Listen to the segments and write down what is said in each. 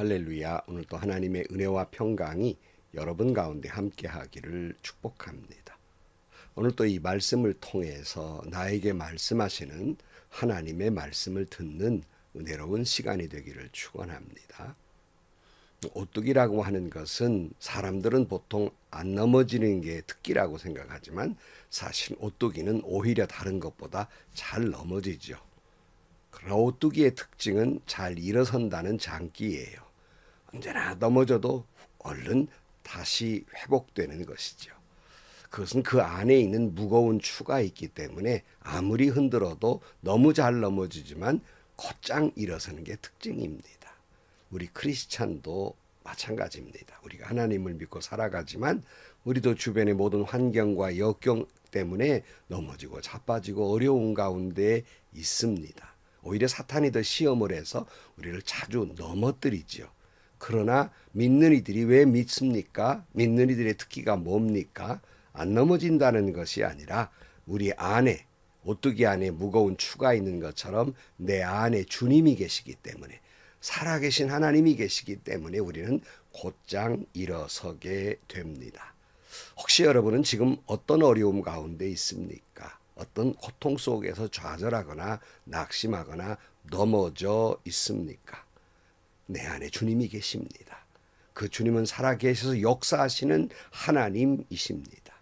할렐루야. 오늘도 하나님의 은혜와 평강이 여러분 가운데 함께 하기를 축복합니다. 오늘 또 이 말씀을 통해서 나에게 말씀하시는 하나님의 말씀을 듣는 은혜로운 시간이 되기를 축원합니다. 오뚜기라고 하는 것은 사람들은 보통 안 넘어지는 게 특기라고 생각하지만 사실 오뚜기는 오히려 다른 것보다 잘 넘어지죠. 그러나 오뚜기의 특징은 잘 일어선다는 장기예요. 언제나 넘어져도 얼른 다시 회복되는 것이죠. 그것은 그 안에 있는 무거운 추가 있기 때문에 아무리 흔들어도 너무 잘 넘어지지만 곧장 일어서는 게 특징입니다. 우리 크리스찬도 마찬가지입니다. 우리가 하나님을 믿고 살아가지만 우리도 주변의 모든 환경과 역경 때문에 넘어지고 자빠지고 어려운 가운데 있습니다. 오히려 사탄이 더 시험을 해서 우리를 자주 넘어뜨리죠. 그러나 믿는 이들이 왜 믿습니까? 믿는 이들의 특기가 뭡니까? 안 넘어진다는 것이 아니라 우리 안에 오뚜기 안에 무거운 추가 있는 것처럼 내 안에 주님이 계시기 때문에 살아계신 하나님이 계시기 때문에 우리는 곧장 일어서게 됩니다. 혹시 여러분은 지금 어떤 어려움 가운데 있습니까? 어떤 고통 속에서 좌절하거나 낙심하거나 넘어져 있습니까? 내 안에 주님이 계십니다. 그 주님은 살아계셔서 역사하시는 하나님이십니다.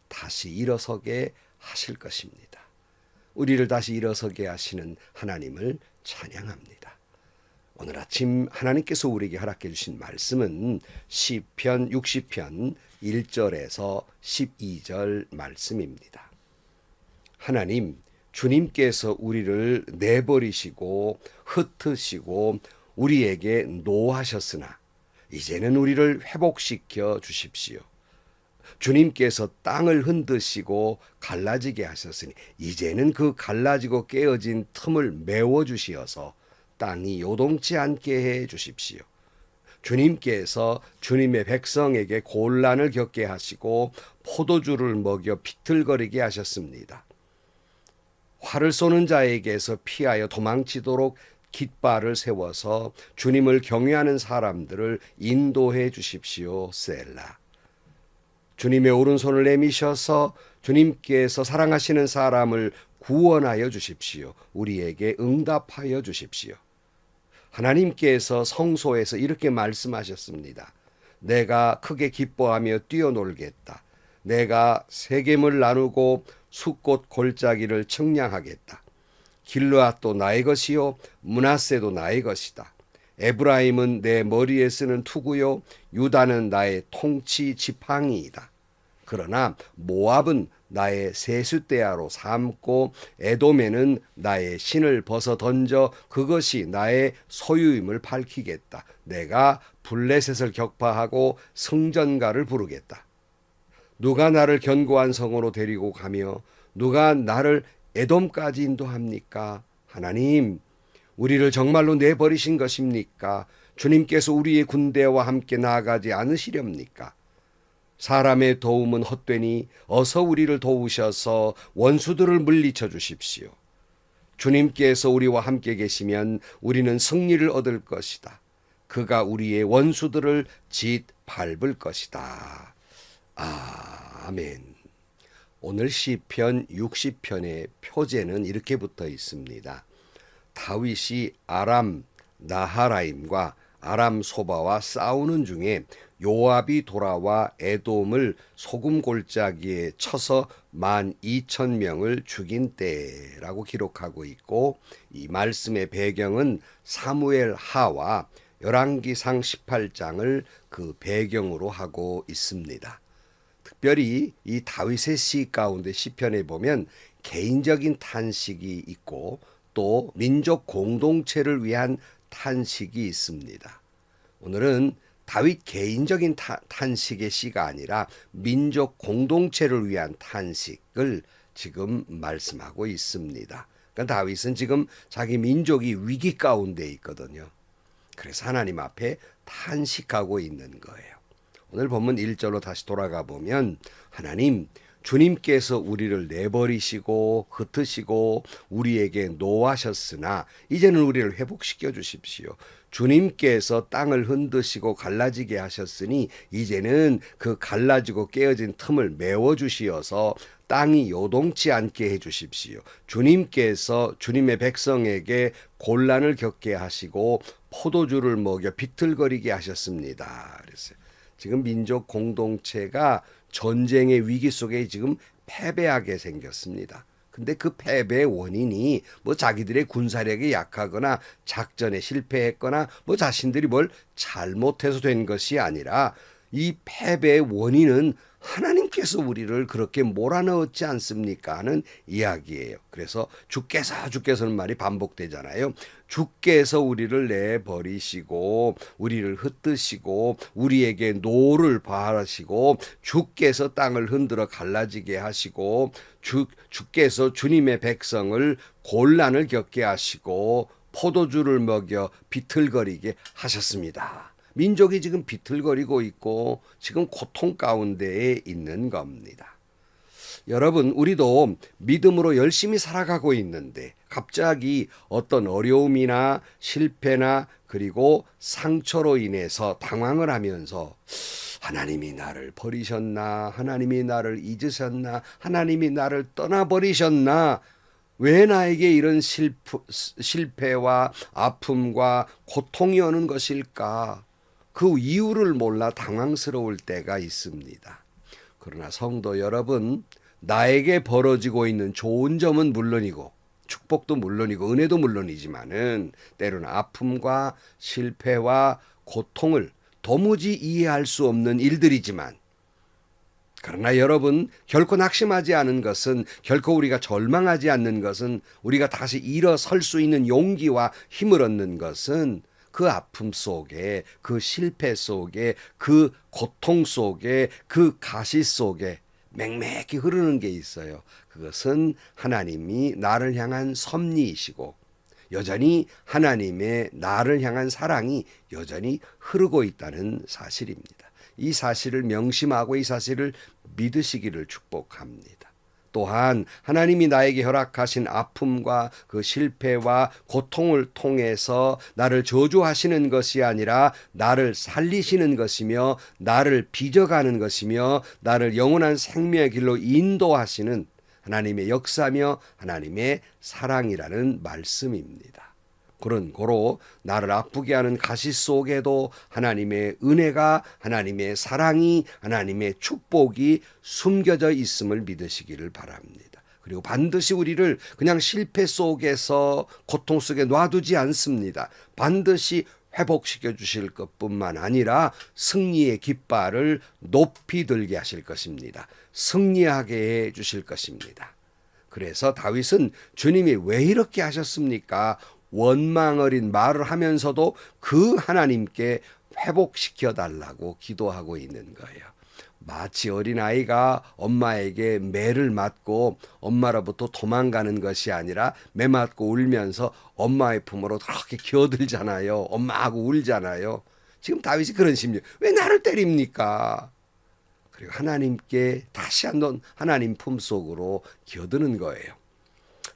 다시 일어서게 하실 것입니다. 우리를 다시 일어서게 하시는 하나님을 찬양합니다. 오늘 아침 하나님께서 우리에게 허락해 주신 말씀은 시편 60편 1절에서 12절 말씀입니다. 하나님, 주님께서 우리를 내버리시고 흩으시고 우리에게 노하셨으나 이제는 우리를 회복시켜 주십시오. 주님께서 땅을 흔드시고 갈라지게 하셨으니 이제는 그 갈라지고 깨어진 틈을 메워주시어서 땅이 요동치 않게 해 주십시오. 주님께서 주님의 백성에게 곤란을 겪게 하시고 포도주를 먹여 비틀거리게 하셨습니다. 활을 쏘는 자에게서 피하여 도망치도록 깃발을 세워서 주님을 경외하는 사람들을 인도해 주십시오. 셀라. 주님의 오른손을 내미셔서 주님께서 사랑하시는 사람을 구원하여 주십시오. 우리에게 응답하여 주십시오. 하나님께서 성소에서 이렇게 말씀하셨습니다. 내가 크게 기뻐하며 뛰어놀겠다. 내가 세겜을 나누고 숫꽃 골짜기를 청량하겠다. 길르앗도 나의 것이요 므낫세도 나의 것이다. 에브라임은 내 머리에 쓰는 투구요 유다는 나의 통치 지팡이이다. 그러나 모압은 나의 세숫대야로 삼고 에돔에는 나의 신을 벗어 던져 그것이 나의 소유임을 밝히겠다. 내가 블레셋을 격파하고 승전가를 부르겠다. 누가 나를 견고한 성으로 데리고 가며 누가 나를 에돔까지 인도합니까? 하나님, 우리를 정말로 내버리신 것입니까? 주님께서 우리의 군대와 함께 나아가지 않으시렵니까? 사람의 도움은 헛되니 어서 우리를 도우셔서 원수들을 물리쳐 주십시오. 주님께서 우리와 함께 계시면 우리는 승리를 얻을 것이다. 그가 우리의 원수들을 짓밟을 것이다. 아멘. 오늘 시편 60편의 표제는 이렇게 붙어 있습니다. 다윗이 아람 나하라임과 아람 소바와 싸우는 중에 요압이 돌아와 에돔을 소금 골짜기에 쳐서 12,000명을 죽인 때라고 기록하고 있고, 이 말씀의 배경은 사무엘 하와 열왕기상 18장을 그 배경으로 하고 있습니다. 특별히 이 다윗의 시 가운데 시편에 보면 개인적인 탄식이 있고 또 민족 공동체를 위한 탄식이 있습니다. 오늘은 다윗 개인적인 탄식의 시가 아니라 민족 공동체를 위한 탄식을 지금 말씀하고 있습니다. 그러니까 다윗은 지금 자기 민족이 위기 가운데 있거든요. 그래서 하나님 앞에 탄식하고 있는 거예요. 오늘 본문 1절로 다시 돌아가 보면 하나님, 주님께서 우리를 내버리시고 흩으시고 우리에게 노하셨으나 이제는 우리를 회복시켜 주십시오. 주님께서 땅을 흔드시고 갈라지게 하셨으니 이제는 그 갈라지고 깨어진 틈을 메워주시어서 땅이 요동치 않게 해주십시오. 주님께서 주님의 백성에게 곤란을 겪게 하시고 포도주를 먹여 비틀거리게 하셨습니다. 그랬어요. 지금 민족 공동체가 전쟁의 위기 속에 지금 패배하게 생겼습니다. 근데 그 패배의 원인이 뭐 자기들의 군사력이 약하거나 작전에 실패했거나 뭐 자신들이 뭘 잘못해서 된 것이 아니라 이 패배의 원인은 하나님께서 우리를 그렇게 몰아넣었지 않습니까 하는 이야기예요. 그래서 주께서는 말이 반복되잖아요. 주께서 우리를 내버리시고 우리를 흩으시고 우리에게 노를 바라시고 주께서 땅을 흔들어 갈라지게 하시고 주께서 주님의 백성을 곤란을 겪게 하시고 포도주를 먹여 비틀거리게 하셨습니다. 민족이 지금 비틀거리고 있고 지금 고통 가운데에 있는 겁니다. 여러분, 우리도 믿음으로 열심히 살아가고 있는데 갑자기 어떤 어려움이나 실패나 그리고 상처로 인해서 당황을 하면서 하나님이 나를 버리셨나? 하나님이 나를 잊으셨나? 하나님이 나를 떠나버리셨나? 왜 나에게 이런 실패와 아픔과 고통이 오는 것일까? 그 이유를 몰라 당황스러울 때가 있습니다. 그러나 성도 여러분, 나에게 벌어지고 있는 좋은 점은 물론이고 축복도 물론이고 은혜도 물론이지만은 때로는 아픔과 실패와 고통을 도무지 이해할 수 없는 일들이지만 그러나 여러분, 결코 낙심하지 않은 것은, 결코 우리가 절망하지 않는 것은, 우리가 다시 일어설 수 있는 용기와 힘을 얻는 것은 그 아픔 속에, 그 실패 속에, 그 고통 속에, 그 가시 속에 맹맹히 흐르는 게 있어요. 그것은 하나님이 나를 향한 섭리이시고 여전히 하나님의 나를 향한 사랑이 여전히 흐르고 있다는 사실입니다. 이 사실을 명심하고 이 사실을 믿으시기를 축복합니다. 또한 하나님이 나에게 허락하신 아픔과 그 실패와 고통을 통해서 나를 저주하시는 것이 아니라 나를 살리시는 것이며 나를 빚어가는 것이며 나를 영원한 생명의 길로 인도하시는 하나님의 역사며 하나님의 사랑이라는 말씀입니다. 그런 고로 나를 아프게 하는 가시 속에도 하나님의 은혜가, 하나님의 사랑이, 하나님의 축복이 숨겨져 있음을 믿으시기를 바랍니다. 그리고 반드시 우리를 그냥 실패 속에서 고통 속에 놔두지 않습니다. 반드시 회복시켜 주실 것뿐만 아니라 승리의 깃발을 높이 들게 하실 것입니다. 승리하게 해 주실 것입니다. 그래서 다윗은 주님이 왜 이렇게 하셨습니까? 원망 어린 말을 하면서도 그 하나님께 회복시켜 달라고 기도하고 있는 거예요. 마치 어린아이가 엄마에게 매를 맞고 엄마로부터 도망가는 것이 아니라 매 맞고 울면서 엄마의 품으로 그렇게 기어들잖아요. 엄마하고 울잖아요. 지금 다윗이 그런 심리. 왜 나를 때립니까? 그리고 하나님께 다시 한번 하나님 품속으로 기어드는 거예요.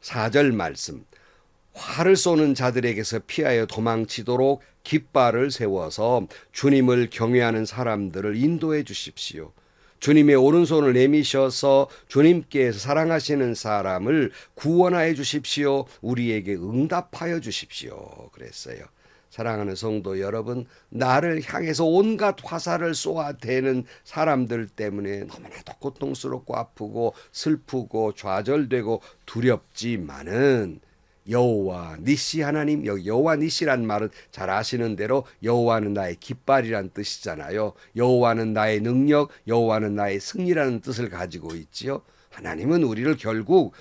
4절 말씀. 화를 쏘는 자들에게서 피하여 도망치도록 깃발을 세워서 주님을 경외하는 사람들을 인도해 주십시오. 주님의 오른손을 내미셔서 주님께서 사랑하시는 사람을 구원하여 주십시오. 우리에게 응답하여 주십시오. 그랬어요. 사랑하는 성도 여러분, 나를 향해서 온갖 화살을 쏘아대는 사람들 때문에 너무나도 고통스럽고 아프고 슬프고 좌절되고 두렵지만은 여호와 니시 하나님, 여기 여호와 니시란 말은 잘 아시는 대로 여호와는 나의 깃발이란 뜻이잖아요. 여호와는 나의 능력, 여호와는 나의 승리라는 뜻을 가지고 있지요. 하나님은 우리를 결국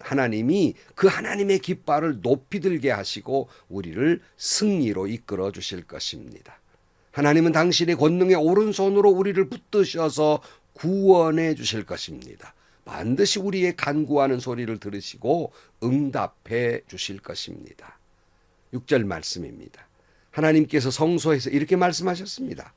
하나님이 그 하나님의 깃발을 높이 들게 하시고 우리를 승리로 이끌어 주실 것입니다. 하나님은 당신의 권능의 오른손으로 우리를 붙드셔서 구원해 주실 것입니다. 반드시 우리의 간구하는 소리를 들으시고 응답해 주실 것입니다. 6절 말씀입니다. 하나님께서 성소에서 이렇게 말씀하셨습니다.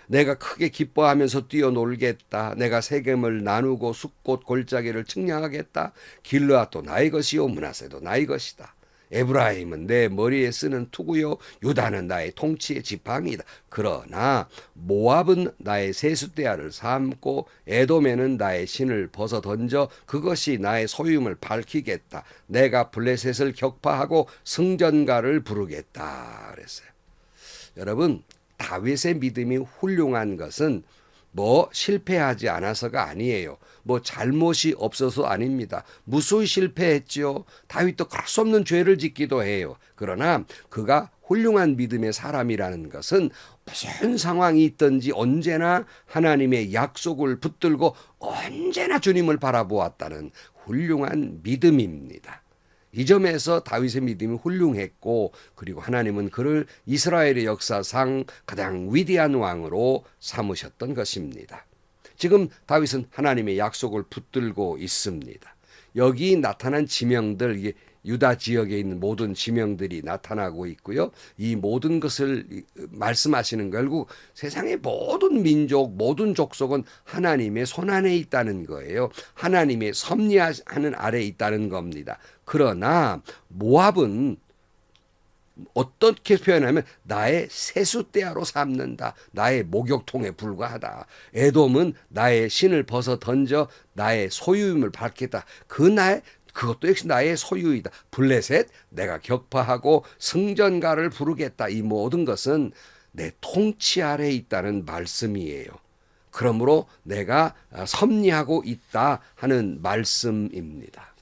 내가 크게 기뻐하면서 뛰어놀겠다. 내가 세겜을 나누고 숫곳 골짜기를 측량하겠다. 길르앗도 나의 것이요 므낫세도 나의 것이다. 에브라임은 내 머리에 쓰는 투구요, 유다는 나의 통치의 지팡이다. 그러나 모압은 나의 세숫대야를 삼고 에돔에는 나의 신을 벗어 던져 그것이 나의 소유임을 밝히겠다. 내가 블레셋을 격파하고 승전가를 부르겠다. 그랬어요. 여러분, 다윗의 믿음이 훌륭한 것은 뭐 실패하지 않아서가 아니에요. 뭐 잘못이 없어서 아닙니다. 무수히 실패했지요. 다윗도 그럴 수 없는 죄를 짓기도 해요. 그러나 그가 훌륭한 믿음의 사람이라는 것은 무슨 상황이 있든지 언제나 하나님의 약속을 붙들고 언제나 주님을 바라보았다는 훌륭한 믿음입니다. 이 점에서 다윗의 믿음이 훌륭했고, 그리고 하나님은 그를 이스라엘의 역사상 가장 위대한 왕으로 삼으셨던 것입니다. 지금 다윗은 하나님의 약속을 붙들고 있습니다. 여기 나타난 지명들, 유다 지역에 있는 모든 지명들이 나타나고 있고요. 이 모든 것을 말씀하시는 결국 세상의 모든 민족, 모든 족속은 하나님의 손안에 있다는 거예요. 하나님의 섭리하는 아래에 있다는 겁니다. 그러나 모압은 어떻게 표현하면 나의 세숫대야로 삼는다. 나의 목욕통에 불과하다. 에돔은 나의 신을 벗어 던져 나의 소유임을 밝히다. 그것도 역시 나의 소유이다. 블레셋 내가 격파하고 승전가를 부르겠다. 이 모든 것은 내 통치 아래에 있다는 말씀이에요. 그러므로 내가 섭리하고 있다 하는 말씀입니다.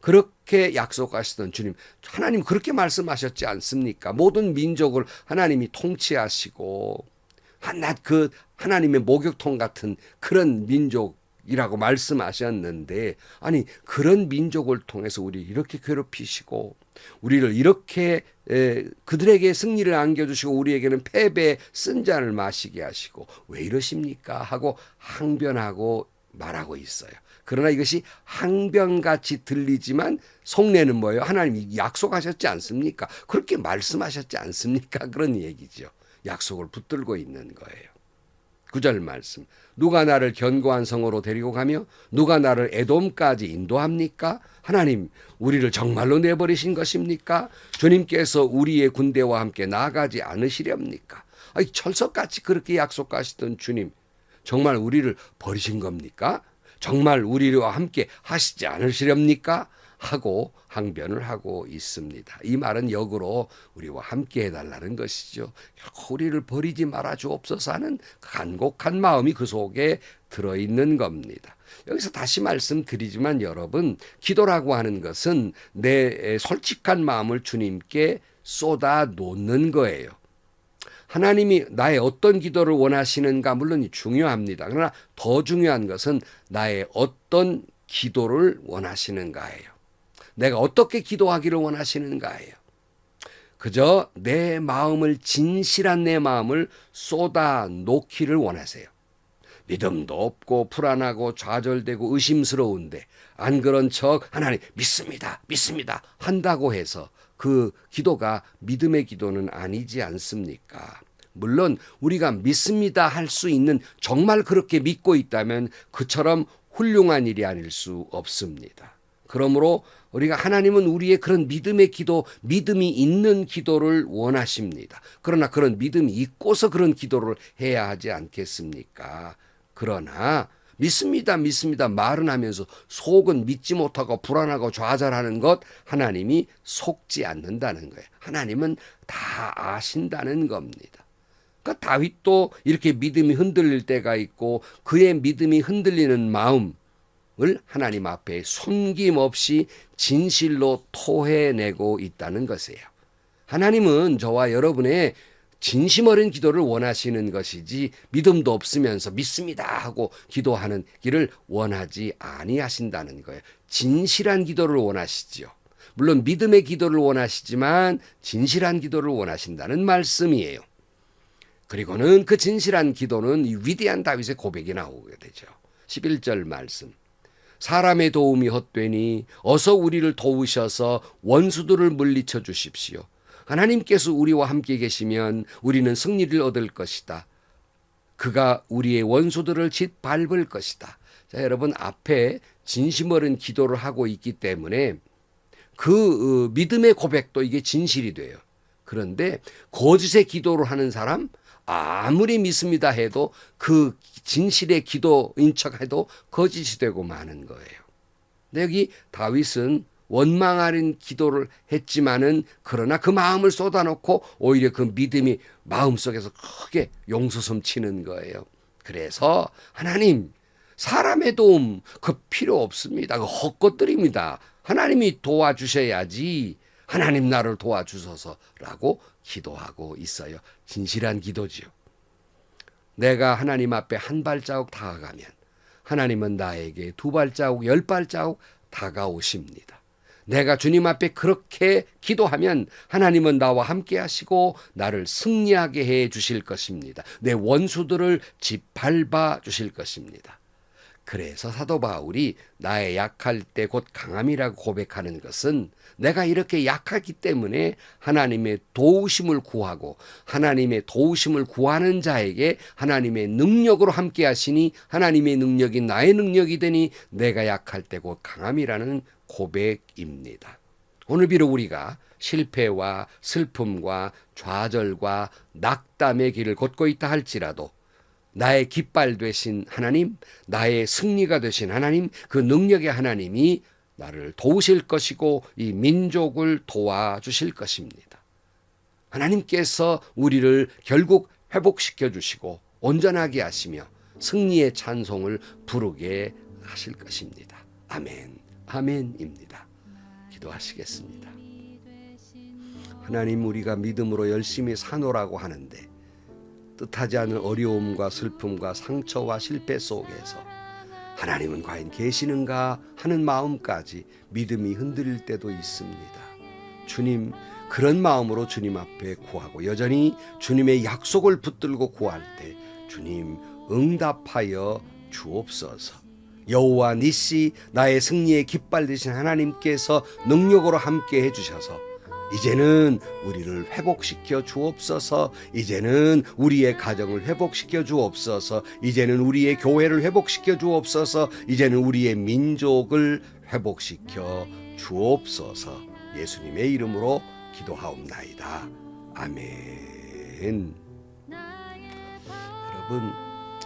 그렇게 약속하시던 주님, 하나님 그렇게 말씀하셨지 않습니까? 모든 민족을 하나님이 통치하시고 하나님의 목욕통 같은 그런 민족이라고 말씀하셨는데, 아니 그런 민족을 통해서 우리를 이렇게 괴롭히시고 우리를 이렇게 그들에게 승리를 안겨주시고 우리에게는 패배의 쓴 잔을 마시게 하시고 왜 이러십니까? 하고 항변하고 말하고 있어요. 그러나 이것이 항변같이 들리지만 속내는 뭐예요? 하나님이 약속하셨지 않습니까? 그렇게 말씀하셨지 않습니까? 그런 얘기죠. 약속을 붙들고 있는 거예요. 9절 말씀. 누가 나를 견고한 성으로 데리고 가며 누가 나를 에돔까지 인도합니까? 하나님, 우리를 정말로 내버리신 것입니까? 주님께서 우리의 군대와 함께 나가지 않으시렵니까? 철석같이 그렇게 약속하시던 주님, 정말 우리를 버리신 겁니까? 정말 우리와 함께 하시지 않으시렵니까? 하고 항변을 하고 있습니다. 이 말은 역으로 우리와 함께 해달라는 것이죠. 결코 우리를 버리지 말아 주옵소서 하는 간곡한 마음이 그 속에 들어있는 겁니다. 여기서 다시 말씀드리지만 여러분, 기도라고 하는 것은 내 솔직한 마음을 주님께 쏟아 놓는 거예요. 하나님이 나의 어떤 기도를 원하시는가 물론 중요합니다. 그러나 더 중요한 것은 나의 어떤 기도를 원하시는가예요. 내가 어떻게 기도하기를 원하시는가예요. 그저 내 마음을, 진실한 내 마음을 쏟아 놓기를 원하세요. 믿음도 없고 불안하고 좌절되고 의심스러운데 안 그런 척 하나님 믿습니다, 믿습니다 한다고 해서 그 기도가 믿음의 기도는 아니지 않습니까? 물론 우리가 믿습니다 할 수 있는, 정말 그렇게 믿고 있다면 그처럼 훌륭한 일이 아닐 수 없습니다. 그러므로 우리가 하나님은 우리의 그런 믿음의 기도, 믿음이 있는 기도를 원하십니다. 그러나 그런 믿음이 있고서 그런 기도를 해야 하지 않겠습니까? 그러나 믿습니다, 믿습니다 말은 하면서 속은 믿지 못하고 불안하고 좌절하는 것, 하나님이 속지 않는다는 거예요. 하나님은 다 아신다는 겁니다. 그러니까 다윗도 이렇게 믿음이 흔들릴 때가 있고 그의 믿음이 흔들리는 마음을 하나님 앞에 숨김없이 진실로 토해내고 있다는 것이에요. 하나님은 저와 여러분의 진심 어린 기도를 원하시는 것이지 믿음도 없으면서 믿습니다 하고 기도하는 길을 원하지 아니하신다는 거예요. 진실한 기도를 원하시지요. 물론 믿음의 기도를 원하시지만 진실한 기도를 원하신다는 말씀이에요. 그리고는 그 진실한 기도는 이 위대한 다윗의 고백이 나오게 되죠. 11절 말씀. 사람의 도움이 헛되니 어서 우리를 도우셔서 원수들을 물리쳐 주십시오. 하나님께서 우리와 함께 계시면 우리는 승리를 얻을 것이다. 그가 우리의 원수들을 짓밟을 것이다. 자, 여러분 앞에 진심 어린 기도를 하고 있기 때문에 그 믿음의 고백도 이게 진실이 돼요. 그런데 거짓의 기도를 하는 사람 아무리 믿습니다 해도 그 진실의 기도인 척해도 거짓이 되고 마는 거예요. 근데 여기 다윗은 원망하는 기도를 했지만은 그러나 그 마음을 쏟아놓고 오히려 그 믿음이 마음속에서 크게 용솟음 치는 거예요. 그래서 하나님 사람의 도움 그 필요 없습니다. 그 헛것들입니다. 하나님이 도와주셔야지. 하나님 나를 도와주소서라고 기도하고 있어요. 진실한 기도지요. 내가 하나님 앞에 한 발자국 다가가면 하나님은 나에게 두 발자국, 열 발자국 다가오십니다. 내가 주님 앞에 그렇게 기도하면 하나님은 나와 함께 하시고 나를 승리하게 해 주실 것입니다. 내 원수들을 짓밟아 주실 것입니다. 그래서 사도 바울이 나의 약할 때 곧 강함이라고 고백하는 것은 내가 이렇게 약하기 때문에 하나님의 도우심을 구하고 하나님의 도우심을 구하는 자에게 하나님의 능력으로 함께 하시니 하나님의 능력이 나의 능력이 되니 내가 약할 때 곧 강함이라는 고백입니다. 오늘 비록 우리가 실패와 슬픔과 좌절과 낙담의 길을 걷고 있다 할지라도 나의 깃발 되신 하나님, 나의 승리가 되신 하나님, 그 능력의 하나님이 나를 도우실 것이고 이 민족을 도와주실 것입니다. 하나님께서 우리를 결국 회복시켜 주시고 온전하게 하시며 승리의 찬송을 부르게 하실 것입니다. 아멘, 아멘입니다. 기도하시겠습니다. 하나님, 우리가 믿음으로 열심히 사노라고 하는데 뜻하지 않은 어려움과 슬픔과 상처와 실패 속에서 하나님은 과연 계시는가 하는 마음까지 믿음이 흔들릴 때도 있습니다. 주님, 그런 마음으로 주님 앞에 구하고 여전히 주님의 약속을 붙들고 구할 때 주님 응답하여 주옵소서. 여호와 니시, 나의 승리의 깃발 되신 하나님께서 능력으로 함께 해주셔서 이제는 우리를 회복시켜 주옵소서. 이제는 우리의 가정을 회복시켜 주옵소서. 이제는 우리의 교회를 회복시켜 주옵소서. 이제는 우리의 민족을 회복시켜 주옵소서. 예수님의 이름으로 기도하옵나이다. 아멘. 여러분,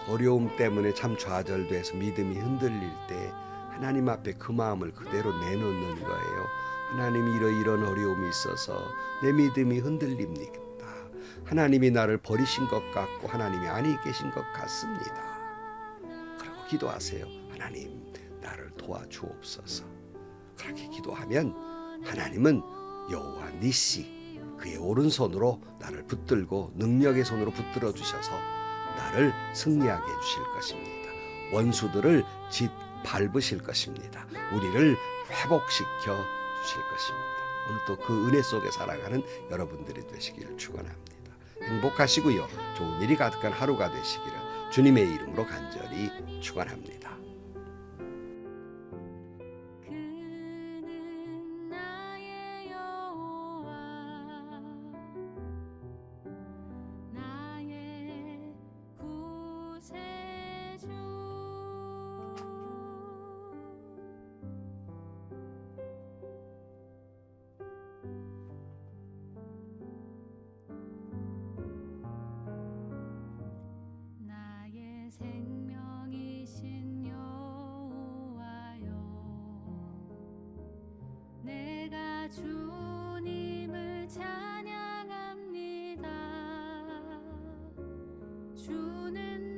어려움 때문에 참 좌절돼서 믿음이 흔들릴 때 하나님 앞에 그 마음을 그대로 내놓는 거예요. 하나님, 이런 어려움이 있어서 내 믿음이 흔들립니다. 하나님이 나를 버리신 것 같고 하나님이 아니 계신 것 같습니다. 그리고 기도하세요. 하나님, 나를 도와주옵소서. 그렇게 기도하면 하나님은 여호와 니시, 그의 오른손으로 나를 붙들고 능력의 손으로 붙들어 주셔서 나를 승리하게 해주실 것입니다. 원수들을 짓밟으실 것입니다. 우리를 회복시켜 주실 것입니다. 오늘 또 그 은혜 속에 살아가는 여러분들이 되시기를 축원합니다. 행복하시고요, 좋은 일이 가득한 하루가 되시기를 주님의 이름으로 간절히 축원합니다. 생명이신 여호와여, 내가 주님을 찬양합니다. 주는